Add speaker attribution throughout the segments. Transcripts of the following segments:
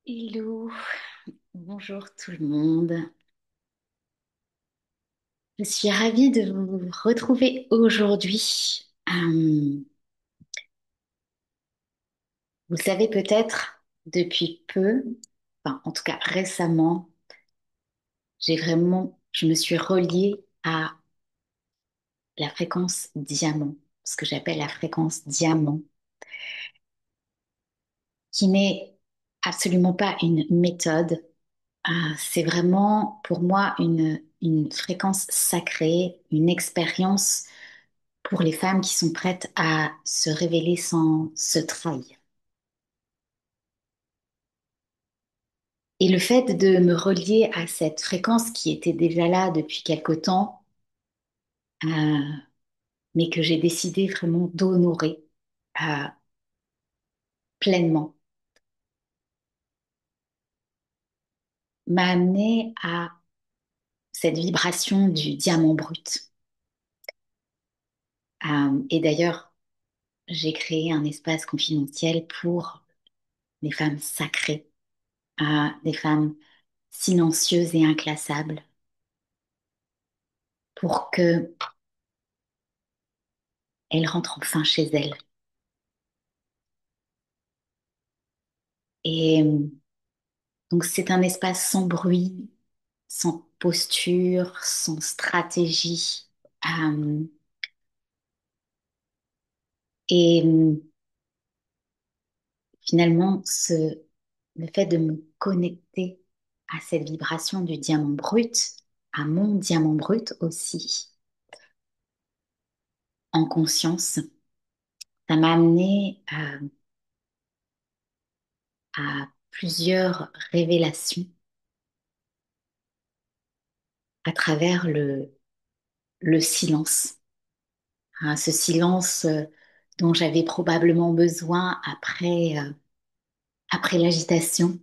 Speaker 1: Hello, bonjour tout le monde. Je suis ravie de vous retrouver aujourd'hui. Vous savez peut-être, depuis peu, enfin en tout cas récemment, je me suis reliée à la fréquence diamant, ce que j'appelle la fréquence diamant, qui n'est absolument pas une méthode. C'est vraiment pour moi une fréquence sacrée, une expérience pour les femmes qui sont prêtes à se révéler sans se trahir. Et le fait de me relier à cette fréquence qui était déjà là depuis quelque temps, euh, mais que j'ai décidé vraiment d'honorer euh, pleinement, m'a amené à cette vibration du diamant brut. Et d'ailleurs, j'ai créé un espace confidentiel pour les femmes sacrées, des femmes silencieuses et inclassables, pour qu'elles rentrent enfin chez elles. Et donc c'est un espace sans bruit, sans posture, sans stratégie. Euh, et finalement, le fait de me connecter à cette vibration du diamant brut, à mon diamant brut aussi, en conscience, ça m'a amené à plusieurs révélations à travers le silence. Hein, ce silence dont j'avais probablement besoin après l'agitation.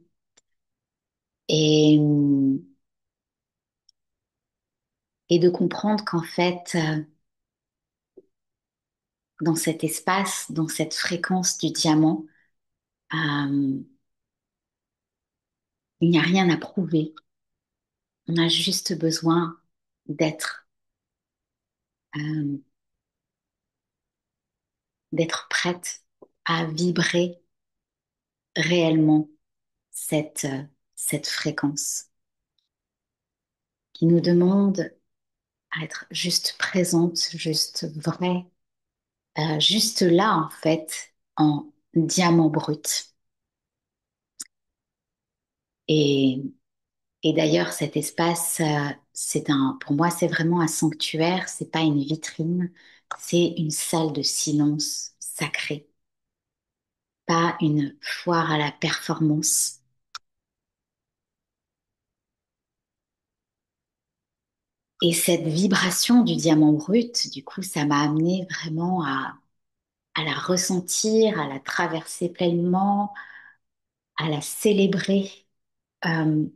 Speaker 1: Et, et de comprendre qu'en fait, dans cet espace, dans cette fréquence du diamant, euh, il n'y a rien à prouver. On a juste besoin d'être, euh, d'être prête à vibrer réellement cette fréquence qui nous demande à être juste présente, juste vraie, juste là en fait, en diamant brut. Et, et d'ailleurs, cet espace, pour moi, c'est vraiment un sanctuaire, c'est pas une vitrine, c'est une salle de silence sacrée, pas une foire à la performance. Et cette vibration du diamant brut, du coup, ça m'a amené vraiment à la ressentir, à la traverser pleinement, à la célébrer. Euh,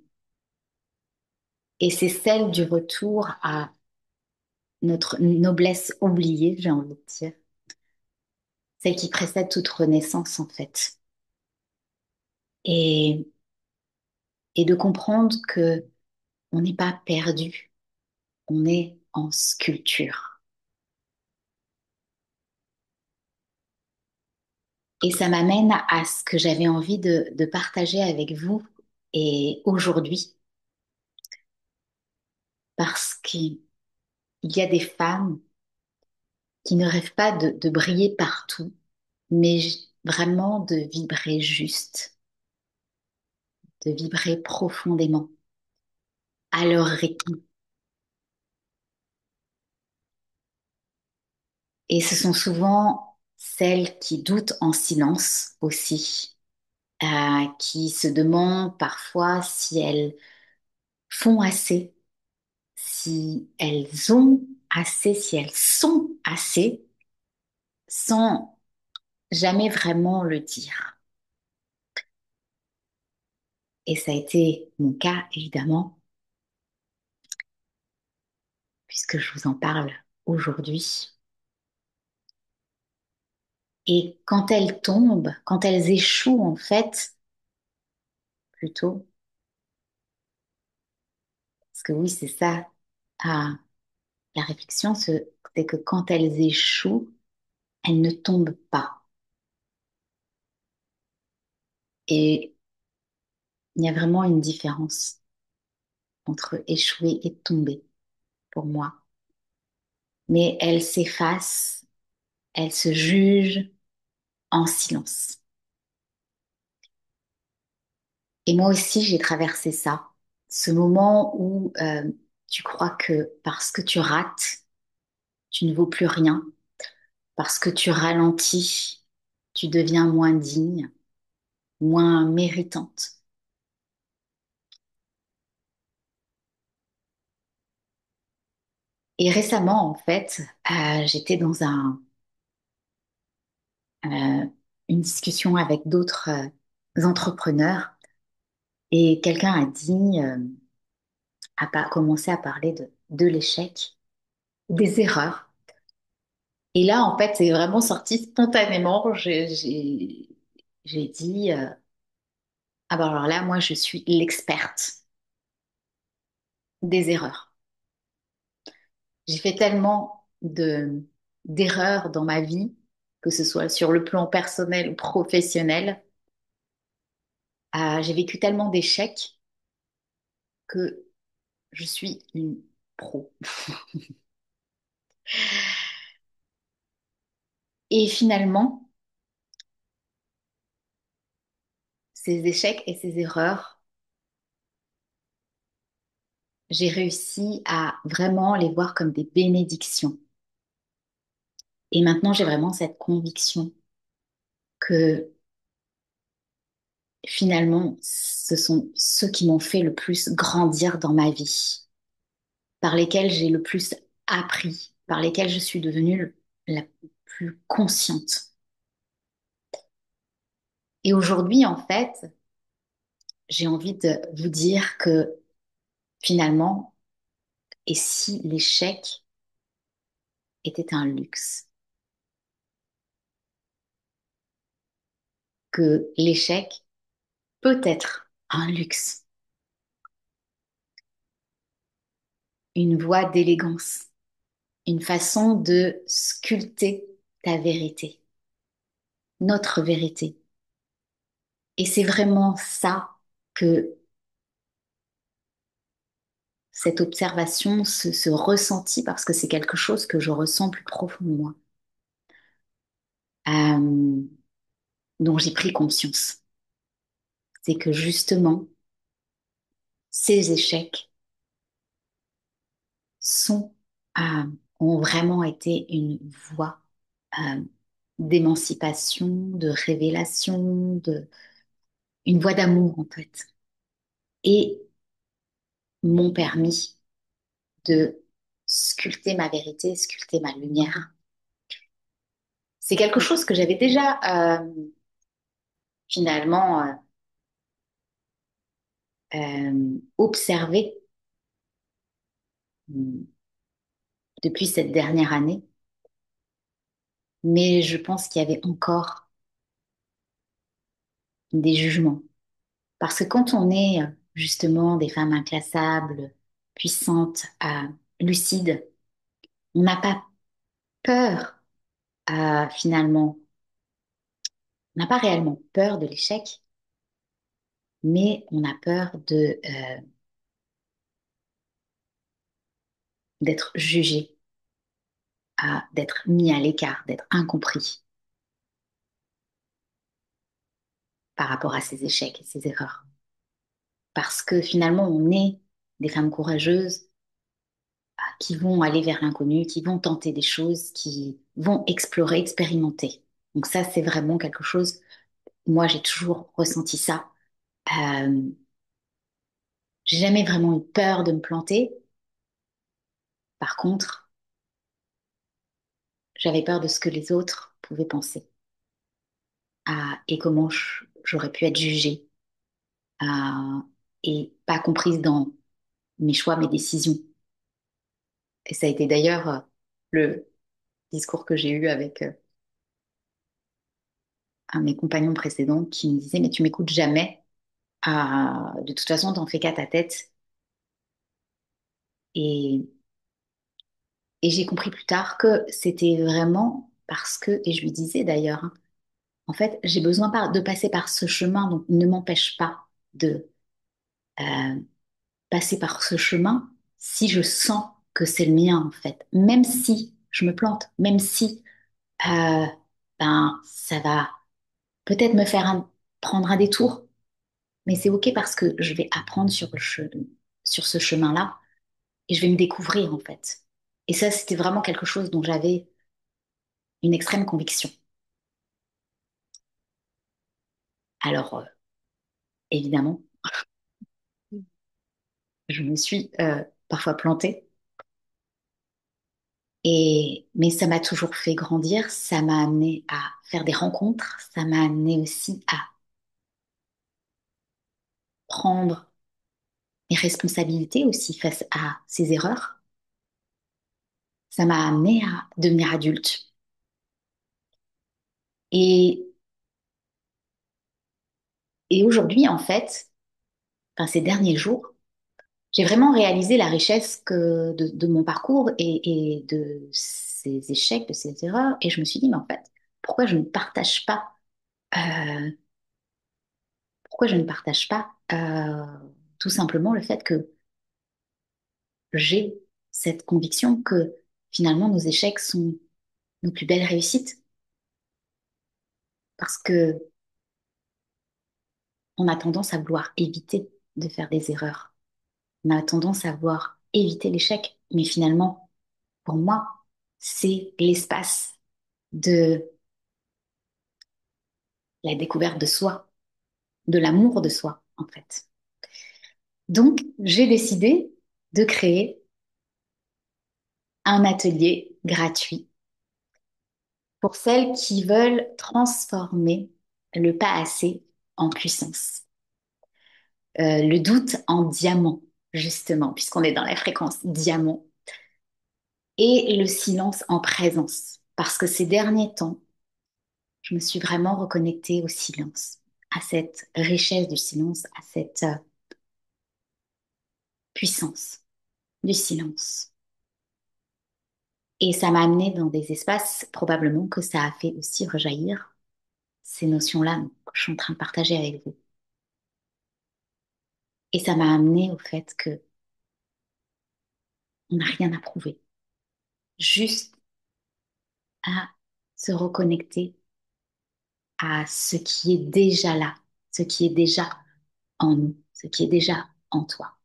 Speaker 1: et c'est celle du retour à notre noblesse oubliée, j'ai envie de dire, celle qui précède toute renaissance en fait. Et, et de comprendre que on n'est pas perdu, on est en sculpture. Et ça m'amène à ce que j'avais envie de partager avec vous et aujourd'hui, parce qu'il y a des femmes qui ne rêvent pas de briller partout, mais vraiment de vibrer juste, de vibrer profondément à leur rythme. Et ce sont souvent celles qui doutent en silence aussi, qui se demandent parfois si elles font assez, si elles ont assez, si elles sont assez, sans jamais vraiment le dire. Et ça a été mon cas, évidemment, puisque je vous en parle aujourd'hui. Et quand elles tombent, quand elles échouent, en fait, plutôt. Parce que oui, c'est ça. Ah, la réflexion, c'est que quand elles échouent, elles ne tombent pas. Et il y a vraiment une différence entre échouer et tomber pour moi. Mais elles s'effacent, elles se jugent en silence. Et moi aussi, j'ai traversé ça. Ce moment où tu crois que parce que tu rates, tu ne vaux plus rien, parce que tu ralentis, tu deviens moins digne, moins méritante. Et récemment, en fait, j'étais dans euh, une discussion avec d'autres entrepreneurs et quelqu'un a dit, commencé à parler de l'échec, des erreurs. Et là, en fait, c'est vraiment sorti spontanément. J'ai dit, ah ben alors là, moi, je suis l'experte des erreurs. J'ai fait tellement d'erreurs dans ma vie, que ce soit sur le plan personnel ou professionnel. J'ai vécu tellement d'échecs que je suis une pro. Et finalement, ces échecs et ces erreurs, j'ai réussi à vraiment les voir comme des bénédictions. Et maintenant, j'ai vraiment cette conviction que finalement, ce sont ceux qui m'ont fait le plus grandir dans ma vie, par lesquels j'ai le plus appris, par lesquels je suis devenue la plus consciente. Et aujourd'hui, en fait, j'ai envie de vous dire que finalement, et si l'échec était un luxe, que l'échec peut être un luxe, une voie d'élégance, une façon de sculpter ta vérité, notre vérité. Et c'est vraiment ça que cette observation, ce ressenti, parce que c'est quelque chose que je ressens plus profond de moi, euh, dont j'ai pris conscience. C'est que justement, ces échecs sont, euh, ont vraiment été une voie euh, d'émancipation, de révélation, une voie d'amour en fait, et m'ont permis de sculpter ma vérité, sculpter ma lumière. C'est quelque chose que j'avais déjà finalement observé mm, depuis cette dernière année, mais je pense qu'il y avait encore des jugements. Parce que quand on est justement des femmes inclassables, puissantes, lucides, on n'a pas peur finalement, on n'a pas réellement peur de l'échec, mais on a peur d'être jugé, d'être mis à l'écart, d'être incompris par rapport à ces échecs et ces erreurs. Parce que finalement, on est des femmes courageuses qui vont aller vers l'inconnu, qui vont tenter des choses, qui vont explorer, expérimenter. Donc ça, c'est vraiment quelque chose, moi, j'ai toujours ressenti ça. Euh, j'ai jamais vraiment eu peur de me planter. Par contre, j'avais peur de ce que les autres pouvaient penser et comment j'aurais pu être jugée et pas comprise dans mes choix, mes décisions. Et ça a été d'ailleurs le discours que j'ai eu avec un de mes compagnons précédents qui me disait, mais tu m'écoutes jamais. De toute façon, t'en fais qu'à ta tête. Et, et j'ai compris plus tard que c'était vraiment parce que, et je lui disais d'ailleurs, hein, en fait, j'ai besoin de passer par ce chemin, donc ne m'empêche pas de euh, passer par ce chemin si je sens que c'est le mien, en fait. Même si je me plante, même si euh, ben, ça va peut-être me faire prendre un détour, mais c'est OK parce que je vais apprendre sur ce chemin-là et je vais me découvrir, en fait. Et ça, c'était vraiment quelque chose dont j'avais une extrême conviction. Alors, évidemment, je me suis parfois plantée. Mais ça m'a toujours fait grandir, ça m'a amené à faire des rencontres, ça m'a amené aussi à prendre mes responsabilités aussi face à ces erreurs. Ça m'a amené à devenir adulte. Et, et aujourd'hui, en fait, enfin, ces derniers jours, j'ai vraiment réalisé la richesse de mon parcours et de ces échecs, de ces erreurs. Et je me suis dit, mais en fait, pourquoi je ne partage pas, euh, pourquoi je ne partage pas tout simplement le fait que j'ai cette conviction que finalement nos échecs sont nos plus belles réussites parce que on a tendance à vouloir éviter de faire des erreurs. On a tendance à vouloir éviter l'échec, mais finalement, pour moi, c'est l'espace de la découverte de soi, de l'amour de soi, en fait. Donc, j'ai décidé de créer un atelier gratuit pour celles qui veulent transformer le pas assez en puissance. Le doute en diamant, justement, puisqu'on est dans la fréquence diamant, et le silence en présence. Parce que ces derniers temps, je me suis vraiment reconnectée au silence, à cette richesse du silence, à cette puissance du silence. Et ça m'a amené dans des espaces, probablement que ça a fait aussi rejaillir ces notions-là que je suis en train de partager avec vous. Et ça m'a amené au fait que on n'a rien à prouver, juste à se reconnecter à ce qui est déjà là, ce qui est déjà en nous, ce qui est déjà en toi.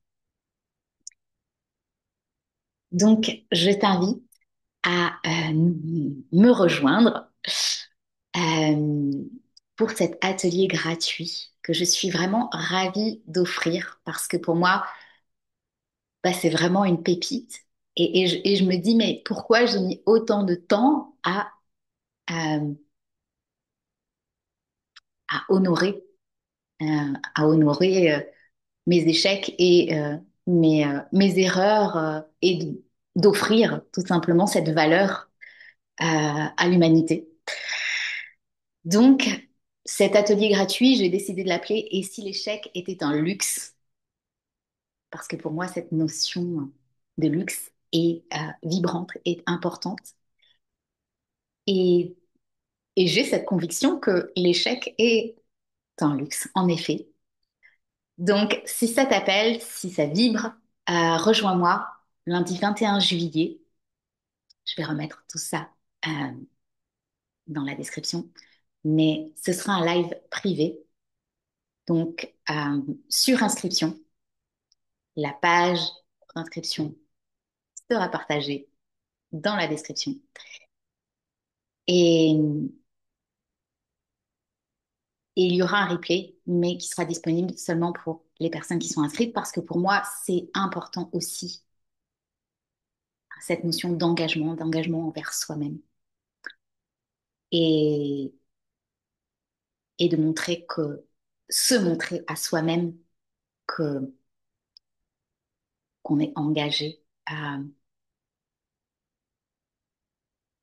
Speaker 1: Donc, je t'invite à me rejoindre euh, pour cet atelier gratuit que je suis vraiment ravie d'offrir parce que pour moi, bah, c'est vraiment une pépite. Et je me dis, mais pourquoi j'ai mis autant de temps euh, à honorer, à honorer mes échecs et mes erreurs et d'offrir tout simplement cette valeur à l'humanité. Donc, cet atelier gratuit, j'ai décidé de l'appeler Et si l'échec était un luxe? Parce que pour moi, cette notion de luxe est vibrante et importante. Et, et j'ai cette conviction que l'échec est un luxe, en effet. Donc, si ça t'appelle, si ça vibre, rejoins-moi lundi 21 juillet. Je vais remettre tout ça euh, dans la description. Mais ce sera un live privé. Donc, sur inscription, la page d'inscription sera partagée dans la description. Et, et il y aura un replay, mais qui sera disponible seulement pour les personnes qui sont inscrites, parce que pour moi, c'est important aussi, cette notion d'engagement, d'engagement envers soi-même. Et, et de montrer se montrer à soi-même que, qu'on est engagé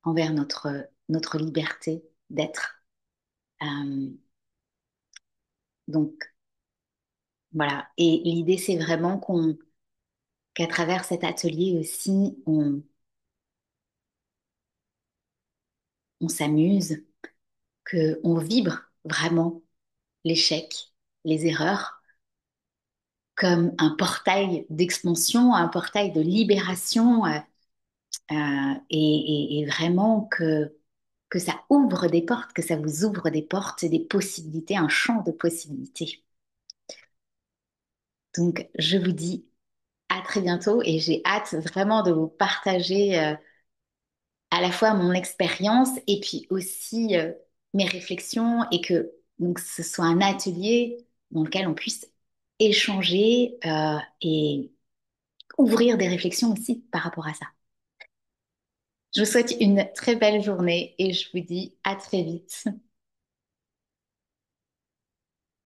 Speaker 1: envers notre liberté d'être. Euh, donc, Voilà. Et l'idée, c'est vraiment qu'à travers cet atelier aussi, on s'amuse, qu'on vibre vraiment l'échec, les erreurs, comme un portail d'expansion, un portail de libération, et vraiment que ça ouvre des portes, que ça vous ouvre des portes et des possibilités, un champ de possibilités. Donc, je vous dis à très bientôt et j'ai hâte vraiment de vous partager à la fois mon expérience et puis aussi mes réflexions et que donc, ce soit un atelier dans lequel on puisse échanger et ouvrir des réflexions aussi par rapport à ça. Je vous souhaite une très belle journée et je vous dis à très vite.